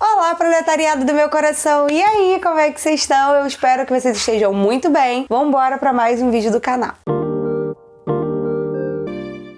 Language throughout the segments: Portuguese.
Olá, proletariado do meu coração! E aí, como é que vocês estão? Eu espero que vocês estejam muito bem. Vambora para mais um vídeo do canal.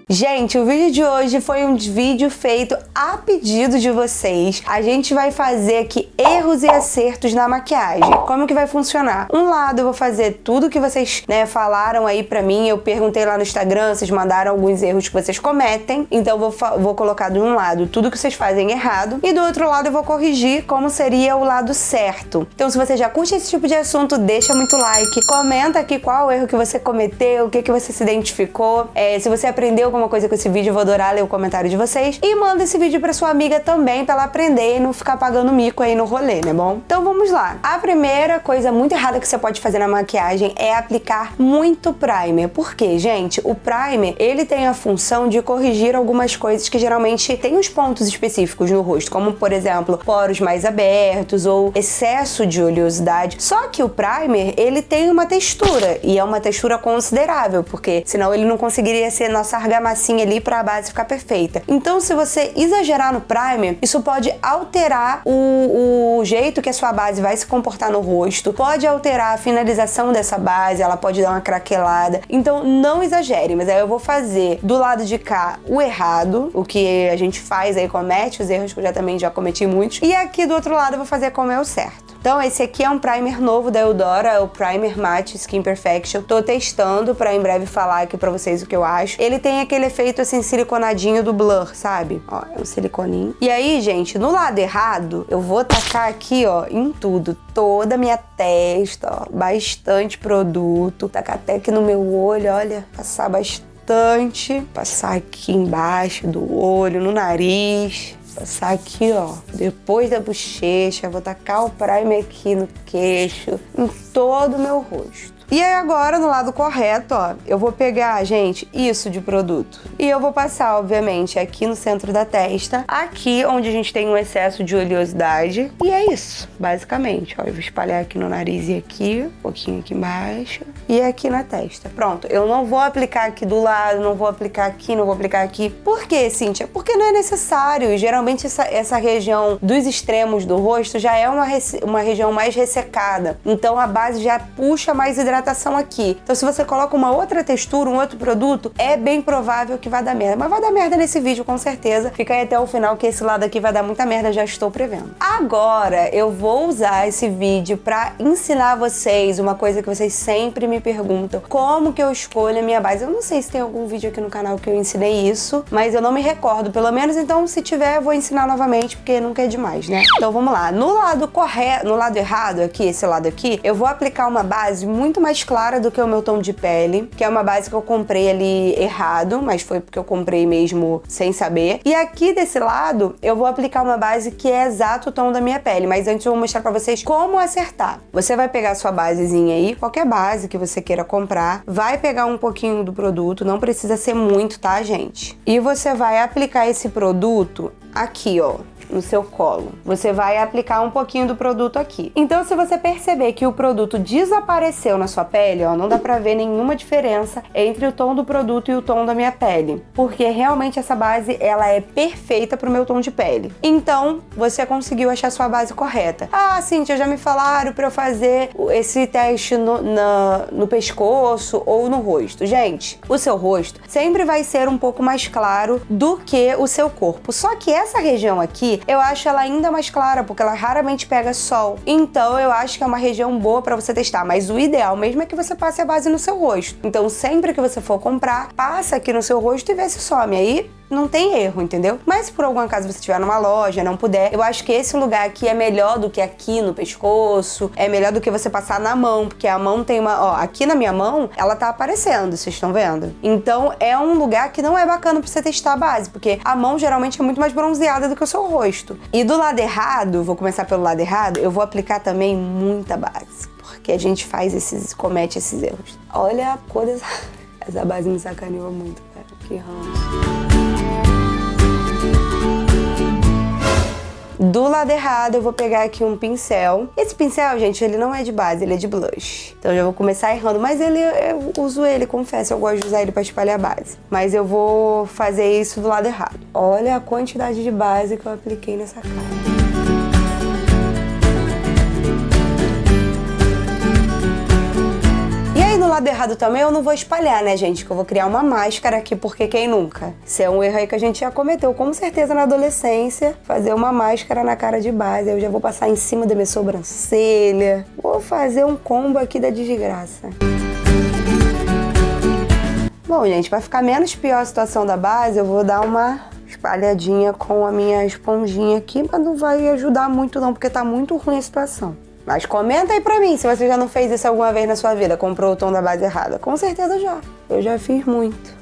Gente, o vídeo de hoje foi um vídeo feito a pedido de vocês. A gente vai fazer aqui erros e acertos na maquiagem. Como que vai funcionar? Um lado eu vou fazer tudo que vocês, falaram aí pra mim. Eu perguntei lá no Instagram, vocês mandaram alguns erros que vocês cometem. Então eu vou colocar de um lado tudo que vocês fazem errado e do outro lado eu vou corrigir como seria o lado certo. Então se você já curte esse tipo de assunto, deixa muito like. Comenta aqui qual erro que você cometeu, o que você se identificou. Se você aprendeu alguma coisa com esse vídeo, eu vou adorar ler o comentário de vocês. E manda esse vídeo pra sua amiga também, pra ela aprender e não ficar pagando mico aí no rolê, né bom? Então vamos lá. A primeira coisa muito errada que você pode fazer na maquiagem é aplicar muito primer. Por quê, gente? O primer, ele tem a função de corrigir algumas coisas que geralmente tem uns pontos específicos no rosto, como, por exemplo, poros mais abertos ou excesso de oleosidade. Só que o primer, ele tem uma textura, e é uma textura considerável, porque senão ele não conseguiria ser nossa argamassinha ali para a base ficar perfeita. Então, se você exagerar no primer, isso pode alterar o jeito que a sua base vai se comportar no rosto, pode alterar a finalização dessa base, ela pode dar uma craquelada. Então, não exagere, mas aí eu vou fazer do lado de cá o errado, o que a gente faz aí, comete os erros que eu também já cometi muitos, e aqui do outro lado eu vou fazer como é o certo. Então esse aqui é um primer novo da Eudora, é o Primer Matte Skin Perfection. Tô testando pra em breve falar aqui pra vocês o que eu acho. Ele tem aquele efeito assim siliconadinho do blur, sabe? Ó, é um siliconinho. E aí, gente, no lado errado, eu vou tacar aqui, ó, em tudo. Toda a minha testa, ó, bastante produto. Tacar até aqui no meu olho, olha, passar bastante. Passar aqui embaixo do olho, no nariz. Passar aqui, ó, depois da bochecha, vou tacar o primer aqui no queixo, em todo o meu rosto. E aí agora, no lado correto, ó, eu vou pegar, gente, isso de produto. E eu vou passar, obviamente, aqui no centro da testa, aqui onde a gente tem um excesso de oleosidade. E é isso, basicamente, ó. Eu vou espalhar aqui no nariz e aqui, um pouquinho aqui embaixo. E aqui na testa. Pronto, eu não vou aplicar aqui do lado, não vou aplicar aqui, não vou aplicar aqui. Por quê, Cíntia? Porque não é necessário. E geralmente essa região dos extremos do rosto já é uma região mais ressecada. Então a base já puxa mais hidratação aqui. Então se você coloca uma outra textura, um outro produto, é bem provável que vai dar merda. Mas vai dar merda nesse vídeo, com certeza. Fica aí até o final que esse lado aqui vai dar muita merda, já estou prevendo. Agora eu vou usar esse vídeo pra ensinar vocês uma coisa que vocês sempre me perguntam. Como que eu escolho a minha base? Eu não sei se tem algum vídeo aqui no canal que eu ensinei isso, mas eu não me recordo, pelo menos. Então se tiver, eu vou ensinar novamente, porque nunca é demais, né? Então vamos lá. No lado correto, no lado errado aqui, esse lado aqui, eu vou aplicar uma base muito mais clara do que o meu tom de pele, que é uma base que eu comprei ali errado, mas foi porque eu comprei mesmo sem saber. E aqui desse lado, eu vou aplicar uma base que é exato o tom da minha pele, mas antes eu vou mostrar pra vocês como acertar. Você vai pegar a sua basezinha aí, qualquer base que você queira comprar, vai pegar um pouquinho do produto, não precisa ser muito, tá, gente? E você vai aplicar esse produto aqui, ó, no seu colo. Você vai aplicar um pouquinho do produto aqui. Então, se você perceber que o produto desapareceu na sua pele, ó, não dá pra ver nenhuma diferença entre o tom do produto e o tom da minha pele, porque realmente essa base, ela é perfeita pro meu tom de pele. Então, você conseguiu achar a sua base correta. Ah, Cíntia, já me falaram pra eu fazer esse teste no pescoço ou no rosto. Gente, o seu rosto sempre vai ser um pouco mais claro do que o seu corpo. Só que essa região aqui, eu acho ela ainda mais clara, porque ela raramente pega sol. Então eu acho que é uma região boa pra você testar, mas o ideal mesmo é que você passe a base no seu rosto. Então sempre que você for comprar, passa aqui no seu rosto e vê se some. Aí não tem erro, entendeu? Mas se por algum acaso você estiver numa loja, não puder, eu acho que esse lugar aqui é melhor do que aqui no pescoço, é melhor do que você passar na mão, porque a mão tem uma... Ó, aqui na minha mão, ela tá aparecendo, vocês estão vendo? Então é um lugar que não é bacana pra você testar a base, porque a mão geralmente é muito mais bronzeada do que o seu rosto. E do lado errado, vou começar pelo lado errado, eu vou aplicar também muita base, porque a gente comete esses erros. Olha a cor dessa... Essa base me sacaneou muito, cara. Que ranço. Do lado errado, eu vou pegar aqui um pincel. Esse pincel, gente, ele não é de base, ele é de blush. Então eu já vou começar errando, mas eu uso ele, confesso, eu gosto de usar ele pra espalhar a base. Mas eu vou fazer isso do lado errado. Olha a quantidade de base que eu apliquei nessa cara. lado também eu não vou espalhar, né, gente? Que eu vou criar uma máscara aqui, porque quem nunca? Isso é um erro aí que a gente já cometeu, com certeza, na adolescência. Fazer uma máscara na cara de base. Eu já vou passar em cima da minha sobrancelha. Vou fazer um combo aqui da desgraça. Bom, gente, pra ficar menos pior a situação da base, eu vou dar uma espalhadinha com a minha esponjinha aqui, mas não vai ajudar muito não, porque tá muito ruim a situação. Mas comenta aí pra mim se você já não fez isso alguma vez na sua vida, comprou o tom da base errada. Com certeza já. Eu já fiz muito.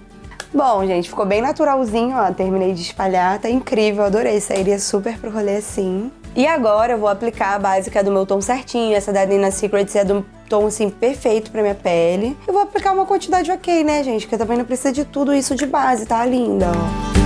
Bom, gente, ficou bem naturalzinho, ó. Terminei de espalhar, tá incrível, adorei. Sairia super pro rolê assim. E agora eu vou aplicar a base que é do meu tom certinho. Essa da Nina Secrets é do tom, assim, perfeito pra minha pele. Eu vou aplicar uma quantidade ok, né, gente? Porque também não precisa de tudo isso de base, tá linda, ó.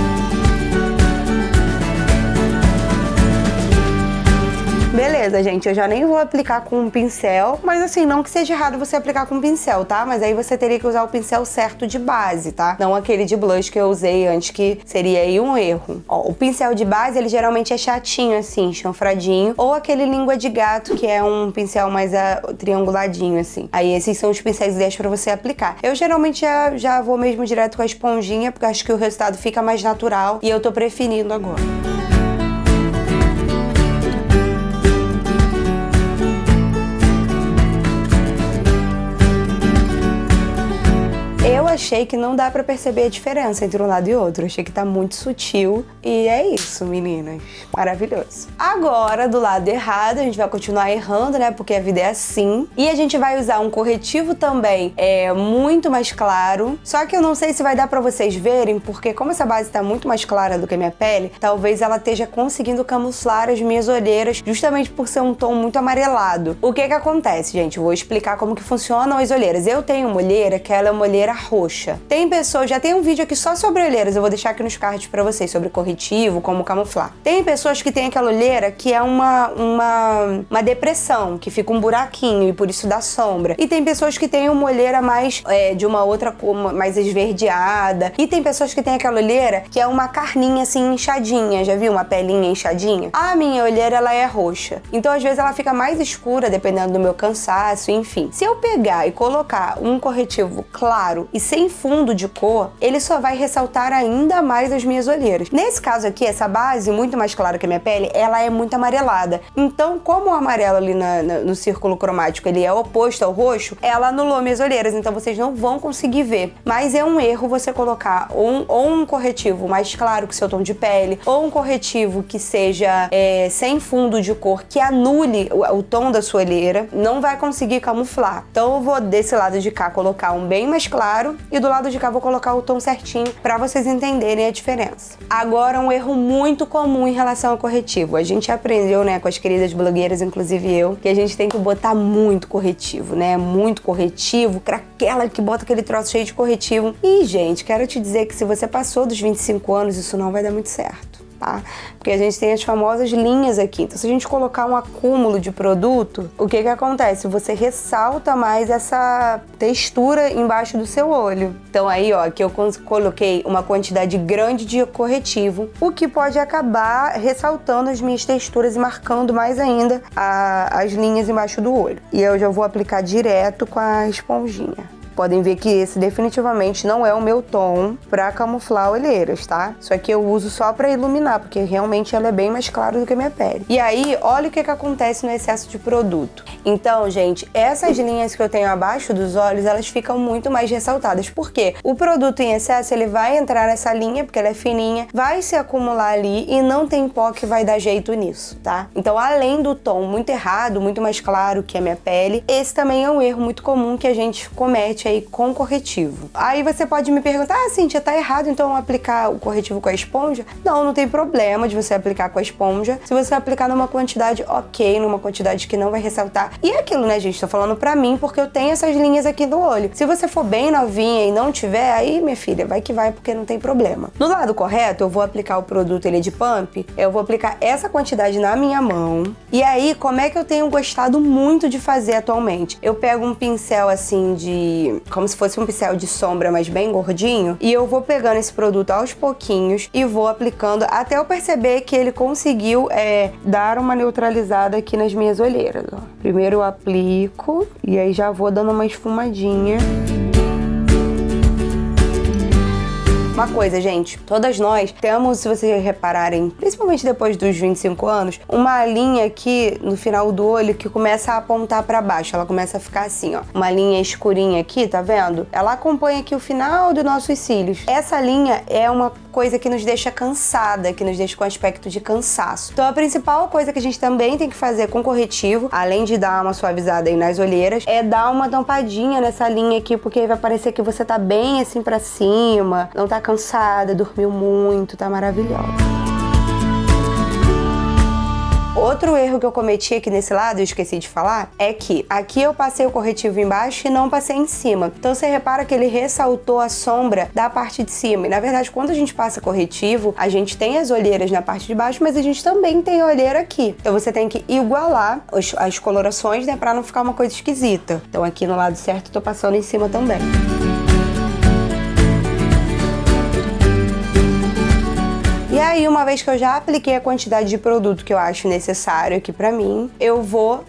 Beleza, gente, eu já nem vou aplicar com um pincel, mas assim, não que seja errado você aplicar com um pincel, tá? Mas aí você teria que usar o pincel certo de base, tá? Não aquele de blush que eu usei antes, que seria aí um erro. Ó, o pincel de base, ele geralmente é chatinho, assim, chanfradinho, ou aquele língua de gato, que é um pincel mais trianguladinho, assim. Aí esses são os pincéis ideias pra você aplicar. Eu geralmente já vou mesmo direto com a esponjinha, porque acho que o resultado fica mais natural e eu tô preferindo agora. Eu achei que não dá pra perceber a diferença entre um lado e outro. Eu achei que tá muito sutil. E é isso, meninas. Maravilhoso. Agora, do lado errado, a gente vai continuar errando, né? Porque a vida é assim. E a gente vai usar um corretivo também muito mais claro. Só que eu não sei se vai dar pra vocês verem, porque como essa base tá muito mais clara do que a minha pele, talvez ela esteja conseguindo camuflar as minhas olheiras, justamente por ser um tom muito amarelado. O que que acontece, gente? Eu vou explicar como que funcionam as olheiras. Eu tenho uma olheira que ela é uma olheira roxa. Tem pessoas, já tem um vídeo aqui só sobre olheiras, eu vou deixar aqui nos cards pra vocês, sobre corretivo, como camuflar. Tem pessoas que tem aquela olheira que é uma depressão, que fica um buraquinho e por isso dá sombra. E tem pessoas que tem uma olheira mais de uma outra cor, mais esverdeada. E tem pessoas que tem aquela olheira que é uma carninha assim inchadinha, já viu? Uma pelinha inchadinha? A minha olheira, ela é roxa. Então às vezes ela fica mais escura, dependendo do meu cansaço, enfim. Se eu pegar e colocar um corretivo claro e sem fundo de cor, ele só vai ressaltar ainda mais as minhas olheiras. Nesse caso aqui, essa base, muito mais clara que a minha pele, ela é muito amarelada. Então, como o amarelo ali no círculo cromático, ele é oposto ao roxo, ela anulou minhas olheiras, então vocês não vão conseguir ver. Mas é um erro você colocar ou um corretivo mais claro que seu tom de pele, ou um corretivo que seja sem fundo de cor, que anule o tom da sua olheira, não vai conseguir camuflar. Então eu vou desse lado de cá colocar um bem mais claro e do lado de cá vou colocar o tom certinho pra vocês entenderem a diferença. Agora, um erro muito comum em relação ao corretivo. A gente aprendeu, né, com as queridas blogueiras, inclusive eu, que a gente tem que botar muito corretivo, né? Muito corretivo, aquela que bota aquele troço cheio de corretivo. E, gente, quero te dizer que se você passou dos 25 anos, isso não vai dar muito certo. Tá? Porque a gente tem as famosas linhas aqui. Então, se a gente colocar um acúmulo de produto, o que que acontece? Você ressalta mais essa textura embaixo do seu olho. Então, aí, ó, aqui eu coloquei uma quantidade grande de corretivo, o que pode acabar ressaltando as minhas texturas e marcando mais ainda as linhas embaixo do olho. E eu já vou aplicar direto com a esponjinha. Podem ver que esse definitivamente não é o meu tom pra camuflar olheiras, tá? Isso aqui eu uso só pra iluminar, porque realmente ela é bem mais clara do que a minha pele. E aí, olha o que que acontece no excesso de produto. Então, gente, essas linhas que eu tenho abaixo dos olhos, elas ficam muito mais ressaltadas. Por quê? O produto em excesso, ele vai entrar nessa linha, porque ela é fininha, vai se acumular ali e não tem pó que vai dar jeito nisso, tá? Então, além do tom muito errado, muito mais claro que a minha pele, esse também é um erro muito comum que a gente comete aí com corretivo. Aí você pode me perguntar, Cíntia, tá errado então aplicar o corretivo com a esponja? Não, não tem problema de você aplicar com a esponja, se você aplicar numa quantidade ok, numa quantidade que não vai ressaltar. E é aquilo, né, gente? Tô falando pra mim porque eu tenho essas linhas aqui no olho. Se você for bem novinha e não tiver, aí, minha filha, vai que vai porque não tem problema. No lado correto, eu vou aplicar o produto, ele é de pump, eu vou aplicar essa quantidade na minha mão. E aí, como é que eu tenho gostado muito de fazer atualmente? Eu pego um pincel assim como se fosse um pincel de sombra, mas bem gordinho, e eu vou pegando esse produto aos pouquinhos e vou aplicando até eu perceber que ele conseguiu dar uma neutralizada aqui nas minhas olheiras, ó. Primeiro eu aplico e aí já vou dando uma esfumadinha. Uma coisa, gente, todas nós temos, se vocês repararem, principalmente depois dos 25 anos, uma linha aqui no final do olho que começa a apontar pra baixo. Ela começa a ficar assim, ó. Uma linha escurinha aqui, tá vendo? Ela acompanha aqui o final dos nossos cílios. Essa linha é uma coisa que nos deixa cansada, que nos deixa com aspecto de cansaço. Então a principal coisa que a gente também tem que fazer com corretivo, além de dar uma suavizada aí nas olheiras, é dar uma tampadinha nessa linha aqui, porque aí vai parecer que você tá bem assim pra cima, não tá cansada, dormiu muito, tá maravilhosa. Outro erro que eu cometi aqui nesse lado, eu esqueci de falar, é que aqui eu passei o corretivo embaixo e não passei em cima. Então você repara que ele ressaltou a sombra da parte de cima. E na verdade, quando a gente passa corretivo, a gente tem as olheiras na parte de baixo, mas a gente também tem a olheira aqui. Então você tem que igualar as colorações, né, pra não ficar uma coisa esquisita. Então aqui no lado certo eu tô passando em cima também. E aí, uma vez que eu já apliquei a quantidade de produto que eu acho necessário aqui pra mim, eu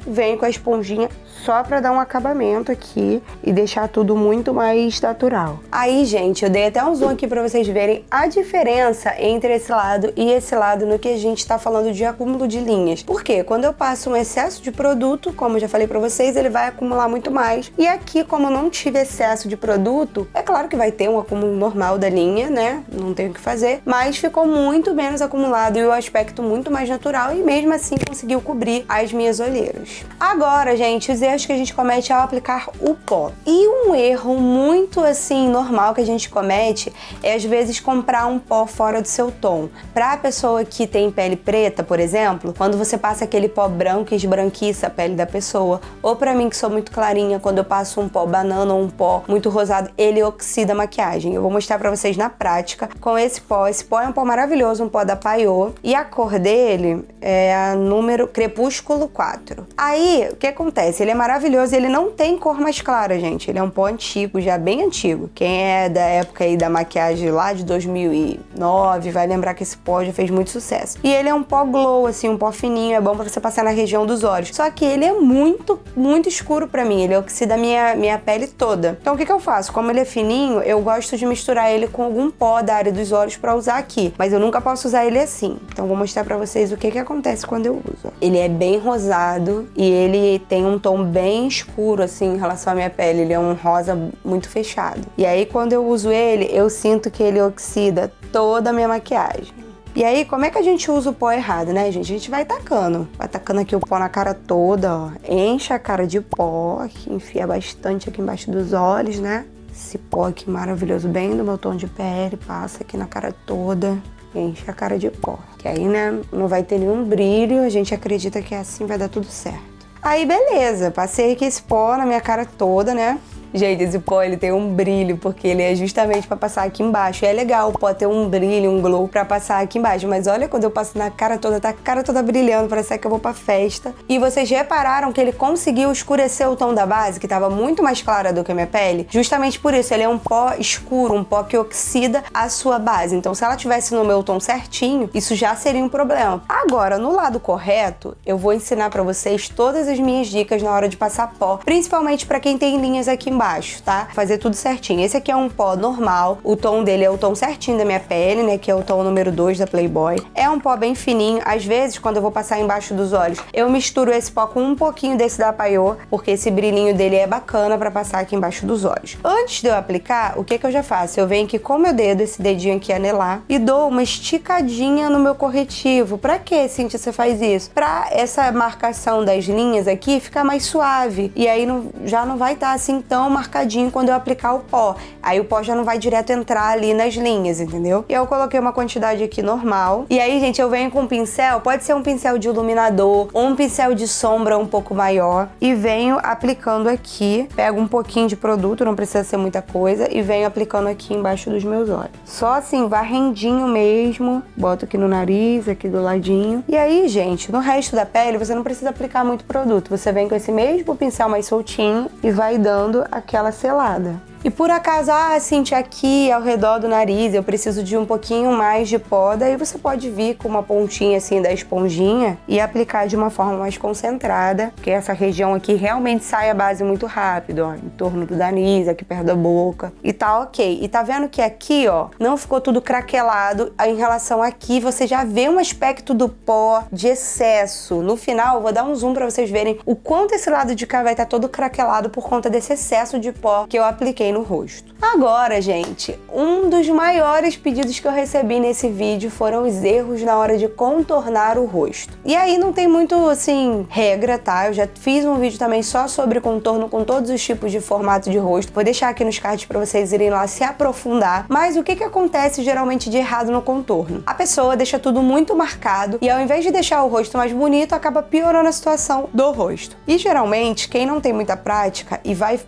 venho com a esponjinha só pra dar um acabamento aqui e deixar tudo muito mais natural. Aí, gente, eu dei até um zoom aqui pra vocês verem a diferença entre esse lado e esse lado no que a gente tá falando de acúmulo de linhas. Por quê? Quando eu passo um excesso de produto, como eu já falei pra vocês, ele vai acumular muito mais. E aqui, como eu não tive excesso de produto, é claro que vai ter um acúmulo normal da linha, né? Não tem o que fazer, mas ficou muito menos acumulado e o aspecto muito mais natural e mesmo assim conseguiu cobrir as minhas olheiras. Agora, gente, os erros que a gente comete ao aplicar o pó. E um erro muito assim normal que a gente comete é às vezes comprar um pó fora do seu tom. Pra pessoa que tem pele preta, por exemplo, quando você passa aquele pó branco e esbranquiça a pele da pessoa, ou pra mim que sou muito clarinha, quando eu passo um pó banana ou um pó muito rosado, ele oxida a maquiagem. Eu vou mostrar pra vocês na prática com esse pó. Esse pó é um pó maravilhoso, um pó da Paiô, e a cor dele é a número Crepúsculo 4. Aí, o que acontece? Ele é maravilhoso e ele não tem cor mais clara, gente. Ele é um pó antigo, já bem antigo. Quem é da época aí da maquiagem lá de 2009 vai lembrar que esse pó já fez muito sucesso. E ele é um pó glow, assim, um pó fininho, é bom pra você passar na região dos olhos. Só que ele é muito, muito escuro pra mim, ele oxida a minha pele toda. Então o que eu faço? Como ele é fininho, eu gosto de misturar ele com algum pó da área dos olhos pra usar aqui. Mas eu nunca posso usar ele assim. Então vou mostrar pra vocês o que acontece quando eu uso. Ele é bem rosado e ele tem um tom bem escuro, assim, em relação à minha pele. Ele é um rosa muito fechado. E aí, quando eu uso ele, eu sinto que ele oxida toda a minha maquiagem. E aí, como é que a gente usa o pó errado, né, gente? A gente vai tacando. Vai tacando aqui o pó na cara toda, ó. Enche a cara de pó, aqui, enfia bastante aqui embaixo dos olhos, né? Esse pó aqui maravilhoso, bem do meu tom de pele, passa aqui na cara toda. Enche a cara de pó. Que aí, né, não vai ter nenhum brilho, a gente acredita que assim vai dar tudo certo. Aí, beleza, passei aqui esse pó na minha cara toda, né? Gente, esse pó, ele tem um brilho, porque ele é justamente pra passar aqui embaixo. E é legal o pó ter um brilho, um glow pra passar aqui embaixo. Mas olha, quando eu passo na cara toda, tá a cara toda brilhando, parece que eu vou pra festa. E vocês repararam que ele conseguiu escurecer o tom da base, que tava muito mais clara do que a minha pele? Justamente por isso, ele é um pó escuro, um pó que oxida a sua base. Então, se ela tivesse no meu tom certinho, isso já seria um problema. Agora, no lado correto, eu vou ensinar pra vocês todas as minhas dicas na hora de passar pó, principalmente pra quem tem linhas aqui embaixo. Tá? Fazer tudo certinho. Esse aqui é um pó normal, o tom dele é o tom certinho da minha pele, né? Que é o tom número 2 da Playboy. É um pó bem fininho. Às vezes, quando eu vou passar embaixo dos olhos, eu misturo esse pó com um pouquinho desse da Paiô, porque esse brilhinho dele é bacana pra passar aqui embaixo dos olhos. Antes de eu aplicar, o que eu já faço? Eu venho aqui com o meu dedo, esse dedinho aqui anelar, e dou uma esticadinha no meu corretivo. Pra que, Cíntia, você faz isso? Pra essa marcação das linhas aqui ficar mais suave. E aí já não vai estar assim tão marcadinho quando eu aplicar o pó. Aí o pó já não vai direto entrar ali nas linhas, entendeu? E eu coloquei uma quantidade aqui normal. E aí, gente, eu venho com um pincel, pode ser um pincel de iluminador ou um pincel de sombra um pouco maior, e venho aplicando aqui. Pego um pouquinho de produto, não precisa ser muita coisa, e venho aplicando aqui embaixo dos meus olhos. Só assim, varrendinho mesmo. Boto aqui no nariz, aqui do ladinho. E aí, gente, no resto da pele, você não precisa aplicar muito produto. Você vem com esse mesmo pincel mais soltinho e vai dando aquela selada. E por acaso, Cintia, aqui ao redor do nariz eu preciso de um pouquinho mais de pó, daí você pode vir com uma pontinha assim da esponjinha e aplicar de uma forma mais concentrada, porque essa região aqui realmente sai a base muito rápido, ó, em torno do nariz, aqui perto da boca, e tá ok. E tá vendo que aqui, ó, não ficou tudo craquelado, em relação aqui você já vê um aspecto do pó de excesso. No final eu vou dar um zoom pra vocês verem o quanto esse lado de cá vai estar todo craquelado por conta desse excesso de pó que eu apliquei no rosto. Agora, gente, um dos maiores pedidos que eu recebi nesse vídeo foram os erros na hora de contornar o rosto. E aí não tem muito, assim, regra, tá? Eu já fiz um vídeo também só sobre contorno com todos os tipos de formato de rosto. Vou deixar aqui nos cards pra vocês irem lá se aprofundar. Mas o que acontece geralmente de errado no contorno? A pessoa deixa tudo muito marcado e ao invés de deixar o rosto mais bonito, acaba piorando a situação do rosto. E geralmente, quem não tem muita prática e vai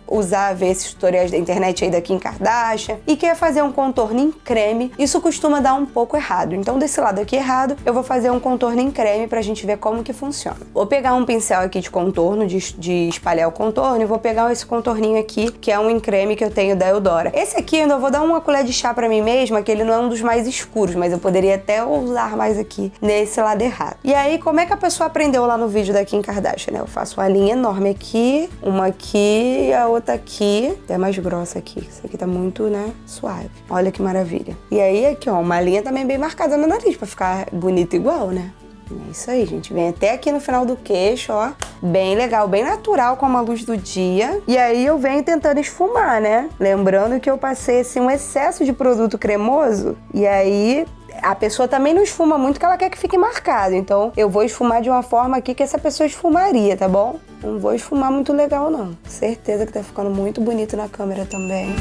ver esses tutoriais da internet aí da Kim Kardashian e quer fazer um contorno em creme, isso costuma dar um pouco errado. Então desse lado aqui errado, eu vou fazer um contorno em creme pra gente ver como que funciona. Vou pegar um pincel aqui de contorno, de espalhar o contorno, e vou pegar esse contorninho aqui, que é um em creme que eu tenho da Eudora. Esse aqui eu ainda vou dar uma colher de chá pra mim mesma, que ele não é um dos mais escuros, mas eu poderia até usar mais aqui nesse lado errado. E aí, como é que a pessoa aprendeu lá no vídeo da Kim Kardashian, né? Eu faço uma linha enorme aqui, uma aqui e a outra aqui, até mais grossa aqui. Isso aqui tá muito, né, suave. Olha que maravilha. E aí aqui, ó, uma linha também bem marcada no nariz pra ficar bonito igual, né? É isso aí, gente. Vem até aqui no final do queixo, ó. Bem legal, bem natural com a luz do dia. E aí eu venho tentando esfumar, né? Lembrando que eu passei, assim, um excesso de produto cremoso. E aí a pessoa também não esfuma muito, que ela quer que fique marcado. Então eu vou esfumar de uma forma aqui que essa pessoa esfumaria, tá bom? Não vou esfumar muito legal, não. Certeza que tá ficando muito bonito na câmera também.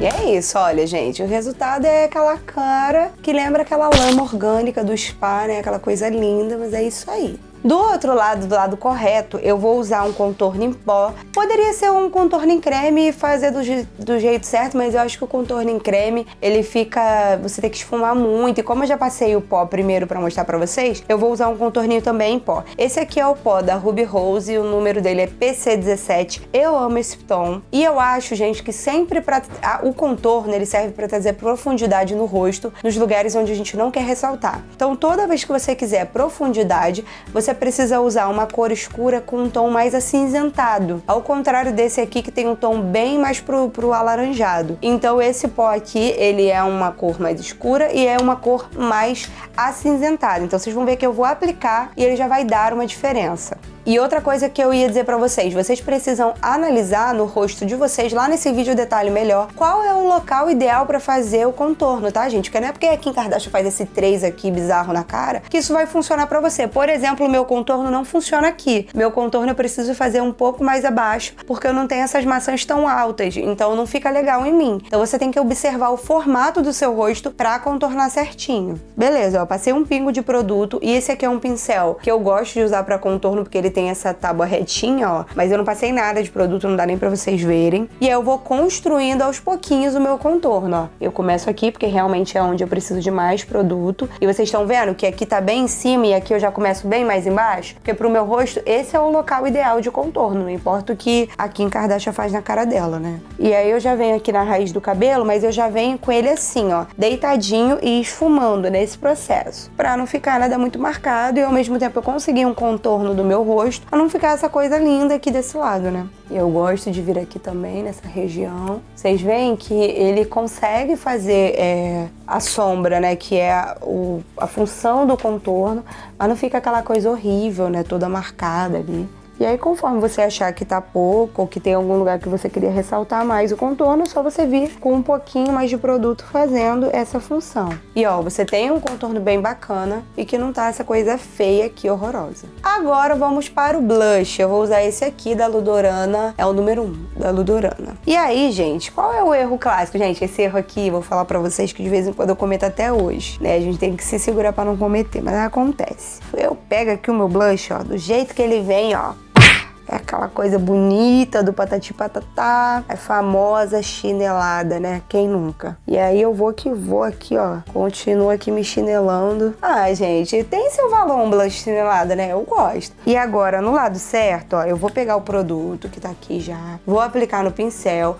E é isso, olha, gente, o resultado é aquela cara que lembra aquela lama orgânica do spa, né? Aquela coisa linda, mas é isso aí. Do outro lado, do lado correto, eu vou usar um contorno em pó. Poderia ser um contorno em creme e fazer do jeito certo, mas eu acho que o contorno em creme, ele fica... Você tem que esfumar muito. E como eu já passei o pó primeiro pra mostrar pra vocês, eu vou usar um contorninho também em pó. Esse aqui é o pó da Ruby Rose, o número dele é PC17. Eu amo esse tom. E eu acho, gente, que sempre o contorno, ele serve pra trazer profundidade no rosto, nos lugares onde a gente não quer ressaltar. Então, toda vez que você quiser profundidade, você precisa usar uma cor escura com um tom mais acinzentado, ao contrário desse aqui que tem um tom bem mais pro alaranjado. Então esse pó aqui, ele é uma cor mais escura e é uma cor mais acinzentada. Então vocês vão ver que eu vou aplicar e ele já vai dar uma diferença. E outra coisa que eu ia dizer pra vocês precisam analisar no rosto de vocês, lá nesse vídeo detalhe melhor, qual é o local ideal pra fazer o contorno, tá, gente? Porque não é porque a Kim Kardashian faz esse 3 aqui bizarro na cara, que isso vai funcionar pra você. Por exemplo, o meu contorno não funciona aqui. Meu contorno eu preciso fazer um pouco mais abaixo, porque eu não tenho essas maçãs tão altas, então não fica legal em mim. Então você tem que observar o formato do seu rosto pra contornar certinho. Beleza, ó, passei um pingo de produto e esse aqui é um pincel que eu gosto de usar pra contorno, porque ele tem essa tábua retinha, ó, mas eu não passei nada de produto, não dá nem pra vocês verem. E aí eu vou construindo aos pouquinhos o meu contorno, ó. Eu começo aqui, porque realmente é onde eu preciso de mais produto. E vocês estão vendo que aqui tá bem em cima e aqui eu já começo bem mais embaixo? Porque pro meu rosto, esse é o local ideal de contorno, não importa o que a Kim Kardashian faz na cara dela, né? E aí eu já venho aqui na raiz do cabelo, mas eu já venho com ele assim, ó, deitadinho e esfumando nesse processo, pra não ficar nada muito marcado e ao mesmo tempo eu conseguir um contorno do meu rosto, pra não ficar essa coisa linda aqui desse lado, né? E eu gosto de vir aqui também, nessa região. Vocês veem que ele consegue fazer a sombra, né? Que é a função do contorno, mas não fica aquela coisa horrível, né? Toda marcada ali. E aí, conforme você achar que tá pouco ou que tem algum lugar que você queria ressaltar mais o contorno, é só você vir com um pouquinho mais de produto fazendo essa função. E ó, você tem um contorno bem bacana e que não tá essa coisa feia aqui, horrorosa. Agora vamos para o blush. Eu vou usar esse aqui da Ludorana, é o número 1 da Ludorana. E aí, gente, qual é o erro clássico? Gente, esse erro aqui, vou falar pra vocês que de vez em quando eu cometo até hoje, né? A gente tem que se segurar pra não cometer, mas acontece. Eu pego aqui o meu blush, ó, do jeito que ele vem, ó. É aquela coisa bonita do patati patatá, é famosa chinelada, né? Quem nunca? E aí eu vou aqui, ó, continuo aqui me chinelando. Ah, gente, tem seu valor um blush chinelada, né? Eu gosto. E agora, no lado certo, ó, eu vou pegar o produto que tá aqui já, vou aplicar no pincel,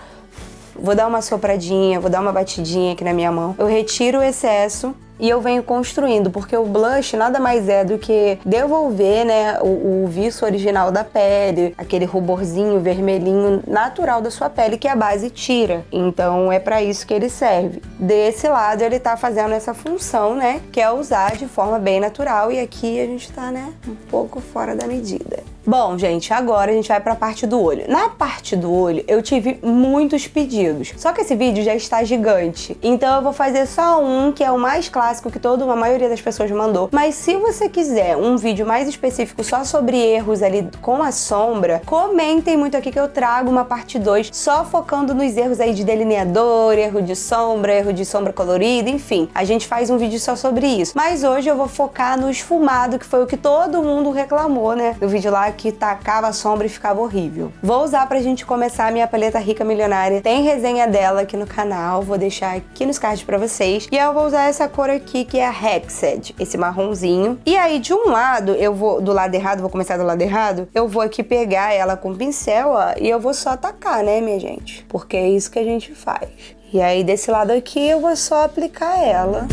vou dar uma sopradinha, vou dar uma batidinha aqui na minha mão. Eu retiro o excesso e eu venho construindo, porque o blush nada mais é do que devolver, né, o viço original da pele, aquele ruborzinho vermelhinho natural da sua pele que a base tira. Então é para isso que ele serve. Desse lado ele tá fazendo essa função, né, que é usar de forma bem natural, e aqui a gente tá, né, um pouco fora da medida. Bom, gente, agora a gente vai para a parte do olho. Na parte do olho, eu tive muitos pedidos. Só que esse vídeo já está gigante. Então eu vou fazer só um, que é o mais clássico, que a maioria das pessoas mandou. Mas se você quiser um vídeo mais específico só sobre erros ali com a sombra, comentem muito aqui que eu trago uma parte 2 só focando nos erros aí de delineador, erro de sombra colorida, enfim. A gente faz um vídeo só sobre isso. Mas hoje eu vou focar no esfumado, que foi o que todo mundo reclamou, né? No vídeo lá que tacava a sombra e ficava horrível. Vou usar pra gente começar a minha paleta Rica Milionária. Tem resenha dela aqui no canal, vou deixar aqui nos cards pra vocês. E eu vou usar essa cor aqui, que é a Hexed, esse marronzinho. E aí, de um lado, eu vou, do lado errado, vou começar do lado errado, eu vou aqui pegar ela com o pincel, ó, e eu vou só tacar, né, minha gente? Porque é isso que a gente faz. E aí, desse lado aqui, eu vou só aplicar ela.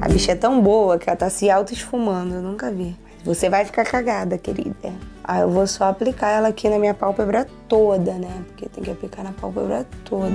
A bicha é tão boa que ela tá se auto-esfumando, eu nunca vi. Você vai ficar cagada, querida. Aí eu vou só aplicar ela aqui na minha pálpebra toda, né? Porque tem que aplicar na pálpebra toda.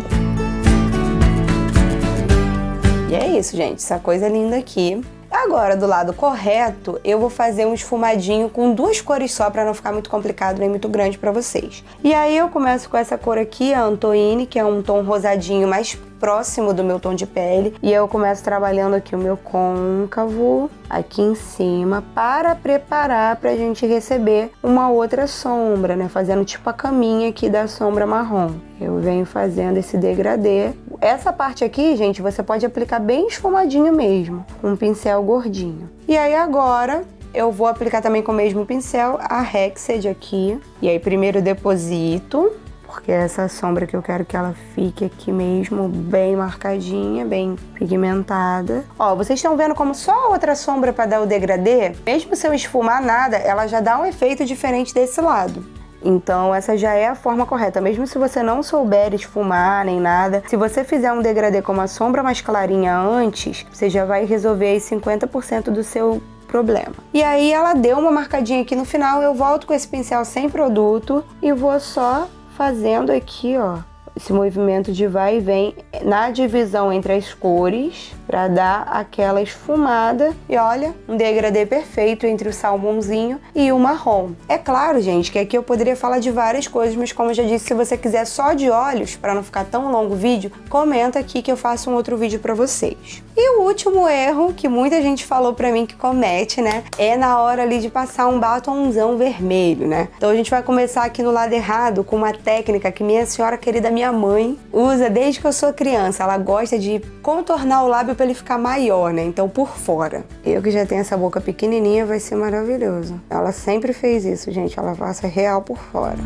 E é isso, gente. Essa coisa linda aqui. Agora, do lado correto, eu vou fazer um esfumadinho com 2 cores só, pra não ficar muito complicado nem muito grande pra vocês. E aí eu começo com essa cor aqui, a Antoine, que é um tom rosadinho mais próximo do meu tom de pele. E eu começo trabalhando aqui o meu côncavo, aqui em cima, para preparar pra gente receber uma outra sombra, né? Fazendo tipo a caminha aqui da sombra marrom. Eu venho fazendo esse degradê. Essa parte aqui, gente, você pode aplicar bem esfumadinho mesmo, com um pincel gordinho. E aí agora eu vou aplicar também com o mesmo pincel a Hexed aqui. E aí primeiro eu deposito, porque é essa sombra que eu quero que ela fique aqui mesmo, bem marcadinha, bem pigmentada. Ó, vocês estão vendo como só outra sombra para dar o degradê, mesmo se eu esfumar nada, ela já dá um efeito diferente desse lado. Então essa já é a forma correta, mesmo se você não souber esfumar nem nada. Se você fizer um degradê com uma sombra mais clarinha antes, você já vai resolver aí 50% do seu problema. E aí ela deu uma marcadinha aqui no final, eu volto com esse pincel sem produto e vou só fazendo aqui, ó, esse movimento de vai e vem na divisão entre as cores para dar aquela esfumada. E olha, um degradê perfeito entre o salmãozinho e o marrom. É claro, gente, que aqui eu poderia falar de várias coisas, mas como eu já disse, se você quiser só de olhos, para não ficar tão longo o vídeo, comenta aqui que eu faço um outro vídeo para vocês. E o último erro que muita gente falou pra mim que comete, né, é na hora ali de passar um batomzão vermelho, né? Então a gente vai começar aqui no lado errado com uma técnica que minha senhora querida, minha mãe, usa desde que eu sou criança. Ela gosta de contornar o lábio pra ele ficar maior, né? Então por fora. Eu que já tenho essa boca pequenininha, vai ser maravilhoso. Ela sempre fez isso, gente. Ela passa real por fora.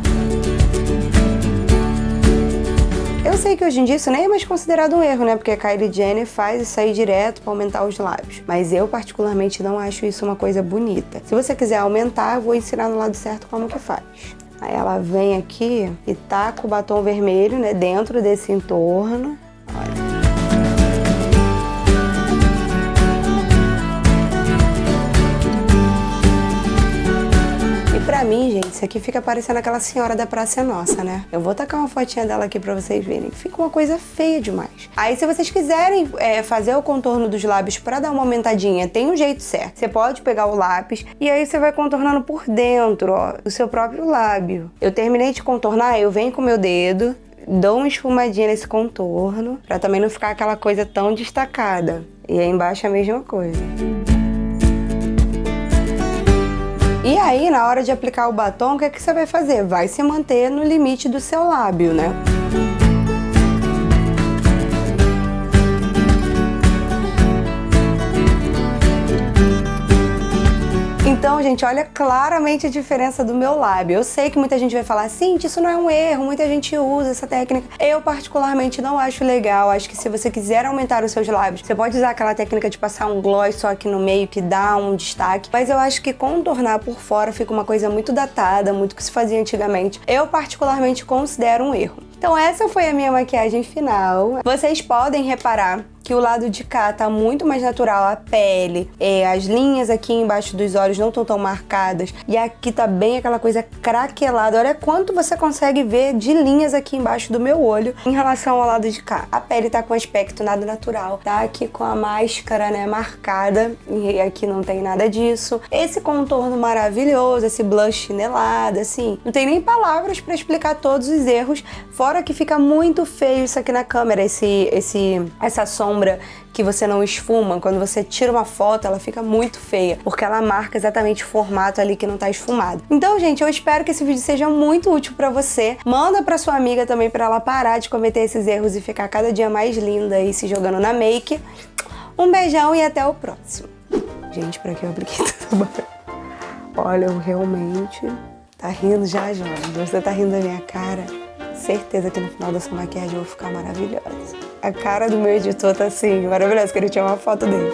Eu sei que hoje em dia isso nem é mais considerado um erro, né? Porque a Kylie Jenner faz isso aí direto pra aumentar os lábios. Mas eu, particularmente, não acho isso uma coisa bonita. Se você quiser aumentar, eu vou ensinar no lado certo como que faz. Aí ela vem aqui e taca o batom vermelho, né? Dentro desse entorno. Olha. Pra mim, gente, isso aqui fica parecendo aquela senhora da Praça é Nossa, né? Eu vou tacar uma fotinha dela aqui pra vocês verem. Fica uma coisa feia demais. Aí, se vocês quiserem fazer o contorno dos lábios pra dar uma aumentadinha, tem um jeito certo. Você pode pegar o lápis e aí você vai contornando por dentro, ó, do seu próprio lábio. Eu terminei de contornar, eu venho com o meu dedo, dou uma esfumadinha nesse contorno, pra também não ficar aquela coisa tão destacada. E aí embaixo é a mesma coisa. E aí, na hora de aplicar o batom, o que é que você vai fazer? Vai se manter no limite do seu lábio, né? Então, gente, olha claramente a diferença do meu lábio. Eu sei que muita gente vai falar, Cintia, isso não é um erro, muita gente usa essa técnica. Eu particularmente não acho legal. Acho que se você quiser aumentar os seus lábios, você pode usar aquela técnica de passar um gloss só aqui no meio que dá um destaque. Mas eu acho que contornar por fora fica uma coisa muito datada, muito que se fazia antigamente. Eu particularmente considero um erro. Então essa foi a minha maquiagem final. Vocês podem reparar que o lado de cá tá muito mais natural, a pele, as linhas aqui embaixo dos olhos não estão tão marcadas, e aqui tá bem aquela coisa craquelada. Olha quanto você consegue ver de linhas aqui embaixo do meu olho em relação ao lado de cá. A pele tá com aspecto nada natural, tá aqui com a máscara, né, marcada, e aqui não tem nada disso. Esse contorno maravilhoso, esse blush chinelado, assim, não tem nem palavras pra explicar todos os erros, fora que fica muito feio isso aqui na câmera, essa sombra que você não esfuma. Quando você tira uma foto, ela fica muito feia, porque ela marca exatamente o formato ali que não tá esfumado. Então, gente, eu espero que esse vídeo seja muito útil pra você. Manda pra sua amiga também pra ela parar de cometer esses erros e ficar cada dia mais linda aí se jogando na make. Um beijão e até o próximo. Gente, pra que eu apliquei tudo? Olha, eu realmente... Tá rindo já, Jonas? Você tá rindo da minha cara? Certeza que no final dessa maquiagem eu vou ficar maravilhosa. A cara do meu editor tá assim, maravilhosa, queria tirar uma foto dele.